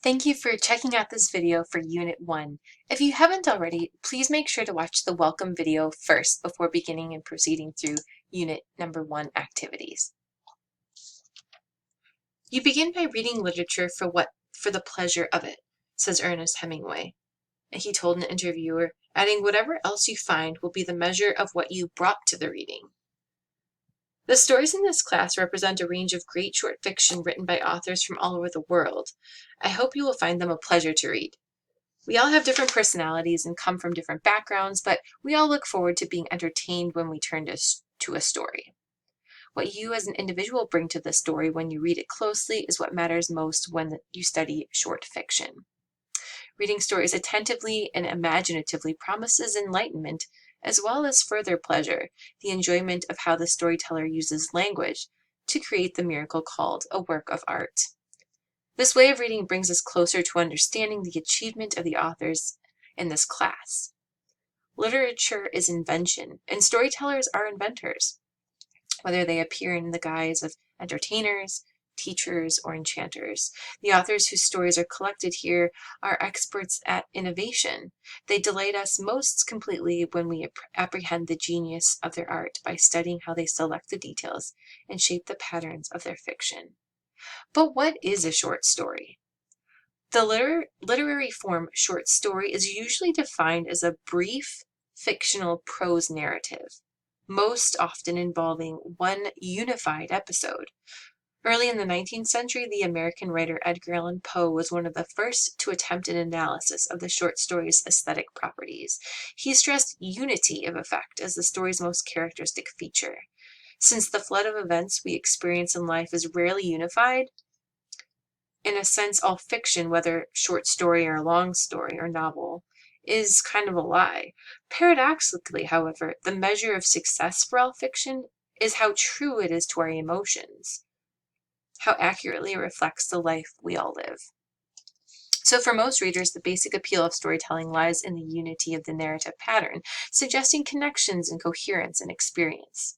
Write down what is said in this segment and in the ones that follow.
Thank you for checking out this video for Unit 1. If you haven't already, please make sure to watch the welcome video first before beginning and proceeding through Unit number 1 activities. You begin by reading literature for the pleasure of it, says Ernest Hemingway. He told an interviewer, adding, "Whatever else you find will be the measure of what you brought to the reading." The stories in this class represent a range of great short fiction written by authors from all over the world. I hope you will find them a pleasure to read. We all have different personalities and come from different backgrounds, but we all look forward to being entertained when we turn to a story. What you as an individual bring to the story when you read it closely is what matters most when you study short fiction. Reading stories attentively and imaginatively promises enlightenment, as well as further pleasure, the enjoyment of how the storyteller uses language to create the miracle called a work of art. This way of reading brings us closer to understanding the achievement of the authors in this class. Literature is invention, and storytellers are inventors, whether they appear in the guise of entertainers, teachers, or enchanters. The authors whose stories are collected here are experts at innovation. They delight us most completely when we apprehend the genius of their art by studying how they select the details and shape the patterns of their fiction. But what is a short story? The literary form short story is usually defined as a brief fictional prose narrative, most often involving one unified episode. Early in the 19th century, the American writer Edgar Allan Poe was one of the first to attempt an analysis of the short story's aesthetic properties. He stressed unity of effect as the story's most characteristic feature. Since the flood of events we experience in life is rarely unified, in a sense, all fiction, whether short story or long story or novel, is kind of a lie. Paradoxically, however, the measure of success for all fiction is how true it is to our emotions, how accurately it reflects the life we all live. So for most readers, the basic appeal of storytelling lies in the unity of the narrative pattern, suggesting connections and coherence in experience.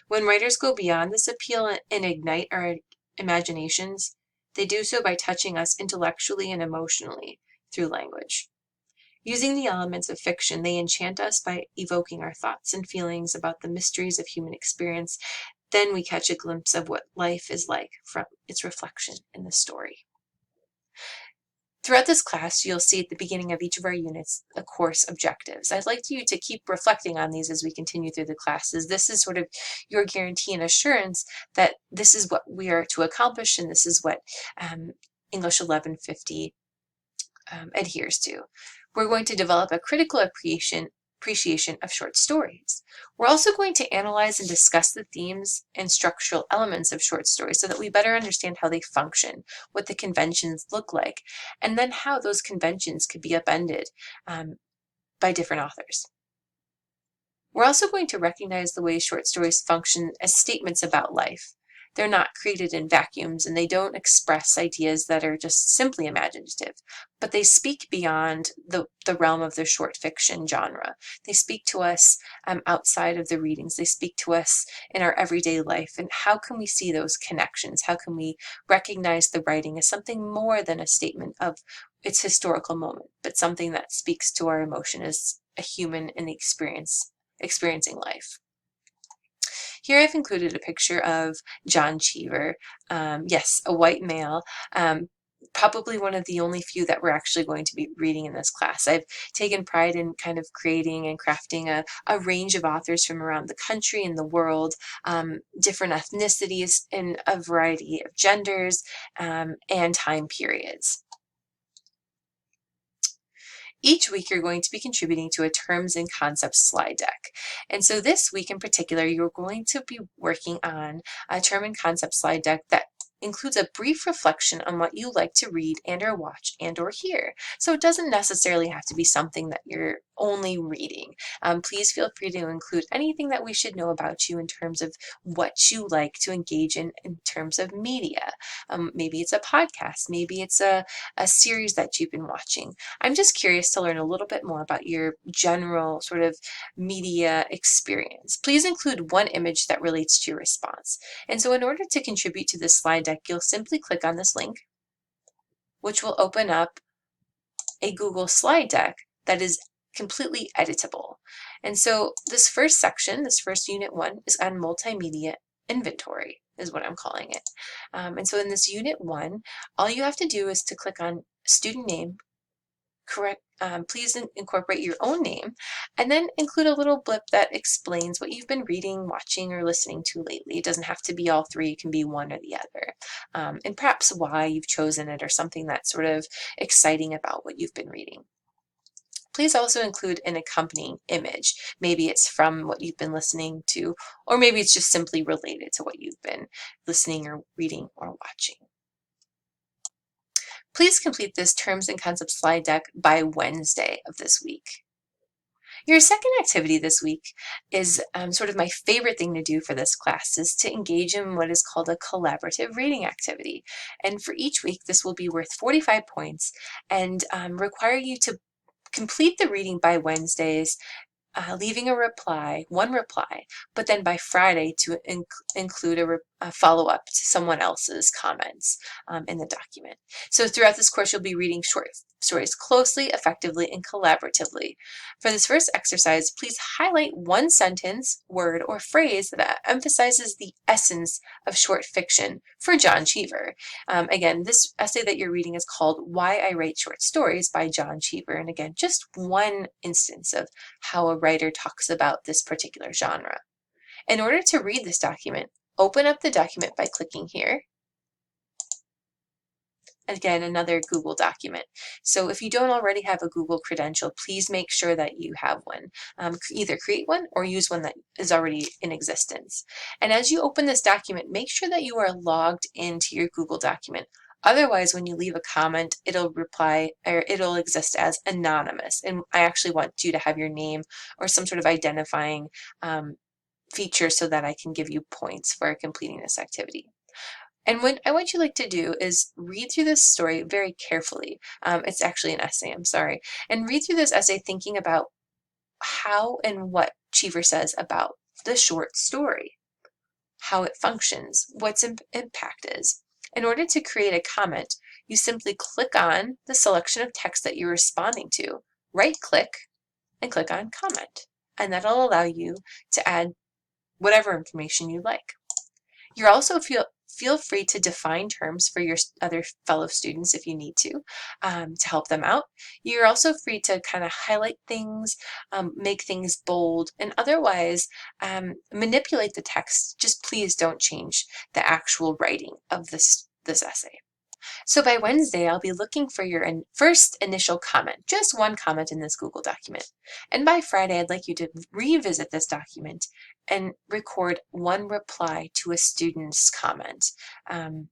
When writers go beyond this appeal and ignite our imaginations, they do so by touching us intellectually and emotionally through language. Using the elements of fiction, they enchant us by evoking our thoughts and feelings about the mysteries of human experience. Then we catch a glimpse of what life is like from its reflection in the story. Throughout this class, you'll see at the beginning of each of our units the course objectives. I'd like you to keep reflecting on these as we continue through the classes. This is sort of your guarantee and assurance that this is what we are to accomplish, and this is what English 1150 adheres to. We're going to develop a critical appreciation of short stories. We're also going to analyze and discuss the themes and structural elements of short stories so that we better understand how they function, what the conventions look like, and then how those conventions could be upended by different authors. We're also going to recognize the way short stories function as statements about life. They're not created in vacuums, and they don't express ideas that are just simply imaginative, but they speak beyond the realm of the short fiction genre. They speak to us outside of the readings. They speak to us in our everyday life. And how can we see those connections? How can we recognize the writing as something more than a statement of its historical moment, but something that speaks to our emotion as a human in the experiencing life? Here I've included a picture of John Cheever, yes, a white male, probably one of the only few that we're actually going to be reading in this class. I've taken pride in kind of creating and crafting a range of authors from around the country and the world, different ethnicities and a variety of genders and time periods. Each week, you're going to be contributing to a terms and concepts slide deck. And so this week in particular, you're going to be working on a term and concept slide deck that includes a brief reflection on what you like to read and or watch and or hear. So it doesn't necessarily have to be something that you're only reading. Please feel free to include anything that we should know about you in terms of what you like to engage in terms of media. Maybe it's a podcast, maybe it's a series that you've been watching. I'm just curious to learn a little bit more about your general sort of media experience. Please include one image that relates to your response. And so in order to contribute to this slide deck, you'll simply click on this link. which will open up a Google slide deck that is completely editable. And so this first section, this first unit 1, is on multimedia inventory, is what I'm calling it. And so in this unit 1, all you have to do is to click on student name, please incorporate your own name, and then include a little blip that explains what you've been reading, watching, or listening to lately. It doesn't have to be all three, it can be one or the other. And perhaps why you've chosen it or something that's sort of exciting about what you've been reading. Please also include an accompanying image. Maybe it's from what you've been listening to, or maybe it's just simply related to what you've been listening or reading or watching. Please complete this terms and concepts slide deck by Wednesday of this week. Your second activity this week is sort of my favorite thing to do for this class, is to engage in what is called a collaborative reading activity. And for each week, this will be worth 45 points and require you to complete the reading by Wednesdays, leaving one reply, but then by Friday to include a follow-up to someone else's comments in the document. So throughout this course, you'll be reading short stories closely, effectively, and collaboratively. For this first exercise, please highlight one sentence, word, or phrase that emphasizes the essence of short fiction for John Cheever. Again, this essay that you're reading is called Why I Write Short Stories by John Cheever. And again, just one instance of how a writer talks about this particular genre. In order to read this document, open up the document by clicking here. Again, another Google document. So if you don't already have a Google credential, please make sure that you have one. Either create one or use one that is already in existence. And as you open this document, make sure that you are logged into your Google document. Otherwise, when you leave a comment, it'll exist as anonymous. And I actually want you to have your name or some sort of identifying feature so that I can give you points for completing this activity. And what I want you to do is read through this story very carefully. It's actually an essay, I'm sorry. And read through this essay thinking about how and what Cheever says about the short story, how it functions, what its impact is. In order to create a comment, you simply click on the selection of text that you're responding to, right-click, and click on Comment. And that'll allow you to add whatever information you like. You're also feel free to define terms for your other fellow students if you need to help them out. You're also free to kind of highlight things, make things bold, and otherwise manipulate the text. Just please don't change the actual writing of this essay. So by Wednesday, I'll be looking for your first initial comment, just one comment in this Google document. And by Friday, I'd like you to revisit this document and record one reply to a student's comment. And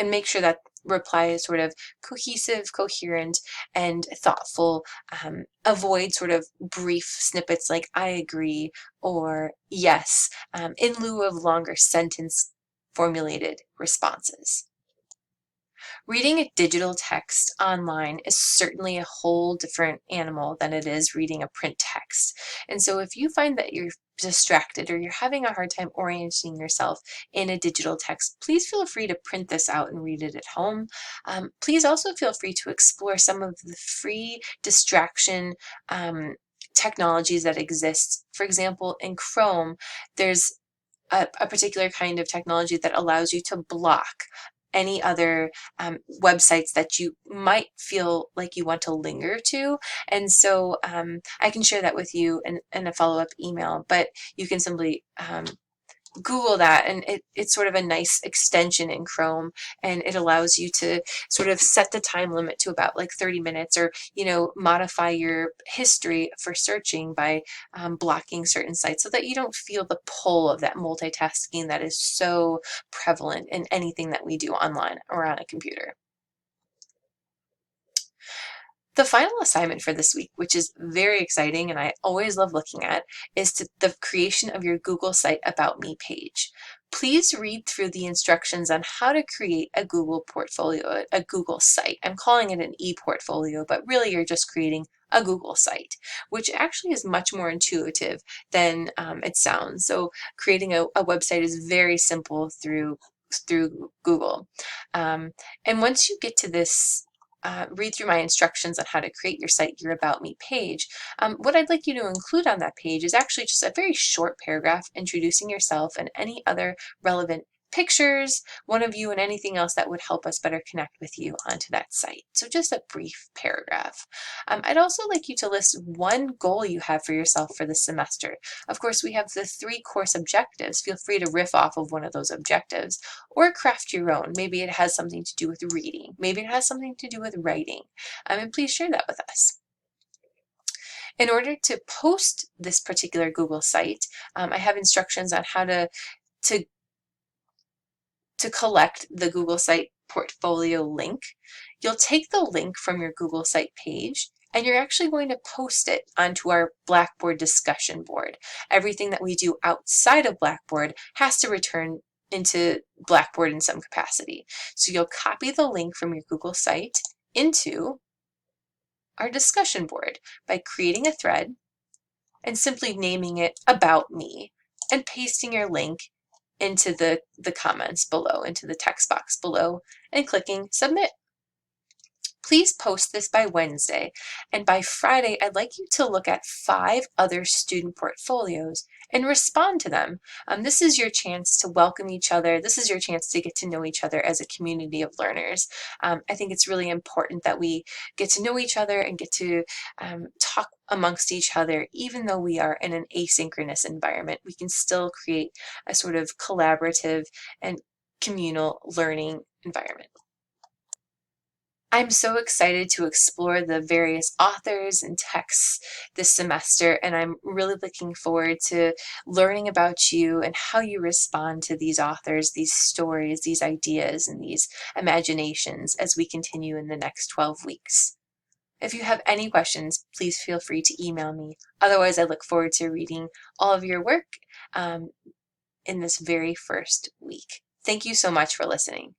make sure that reply is sort of cohesive, coherent, and thoughtful. Avoid sort of brief snippets like I agree or yes, in lieu of longer sentence formulated responses. Reading a digital text online is certainly a whole different animal than it is reading a print text. And so if you find that you're distracted or you're having a hard time orienting yourself in a digital text, please feel free to print this out and read it at home. Please also feel free to explore some of the free distraction technologies that exist. For example, in Chrome, there's a particular kind of technology that allows you to block any other websites that you might feel like you want to linger to. And so I can share that with you in a follow-up email, but you can simply Google that, and it's sort of a nice extension in Chrome, and it allows you to sort of set the time limit to about like 30 minutes, or modify your history for searching by blocking certain sites so that you don't feel the pull of that multitasking that is so prevalent in anything that we do online or on a computer. The final assignment for this week, which is very exciting and I always love looking at, is the creation of your Google Site About Me page. Please read through the instructions on how to create a Google portfolio, a Google site. I'm calling it an e-portfolio, but really you're just creating a Google site, which actually is much more intuitive than it sounds. So creating a website is very simple through Google. And once you get to this read through my instructions on how to create your Cite Your About Me page, what I'd like you to include on that page is actually just a very short paragraph introducing yourself and any other relevant pictures, one of you, and anything else that would help us better connect with you onto that site. So just a brief paragraph. I'd also like you to list one goal you have for yourself for this semester. Of course, we have the 3 course objectives. Feel free to riff off of one of those objectives or craft your own. Maybe it has something to do with reading. Maybe it has something to do with writing. And please share that with us. In order to post this particular Google site, I have instructions on how to collect the Google Site portfolio link. You'll take the link from your Google Site page and you're actually going to post it onto our Blackboard discussion board. Everything that we do outside of Blackboard has to return into Blackboard in some capacity. So you'll copy the link from your Google Site into our discussion board by creating a thread and simply naming it About Me and pasting your link into the comments below, into the text box below, and clicking Submit. Please post this by Wednesday, and by Friday, I'd like you to look at 5 other student portfolios and respond to them. This is your chance to welcome each other. This is your chance to get to know each other as a community of learners. I think it's really important that we get to know each other and get to talk amongst each other. Even though we are in an asynchronous environment, we can still create a sort of collaborative and communal learning environment. I'm so excited to explore the various authors and texts this semester, and I'm really looking forward to learning about you and how you respond to these authors, these stories, these ideas, and these imaginations as we continue in the next 12 weeks. If you have any questions, please feel free to email me. Otherwise, I look forward to reading all of your work in this very first week. Thank you so much for listening.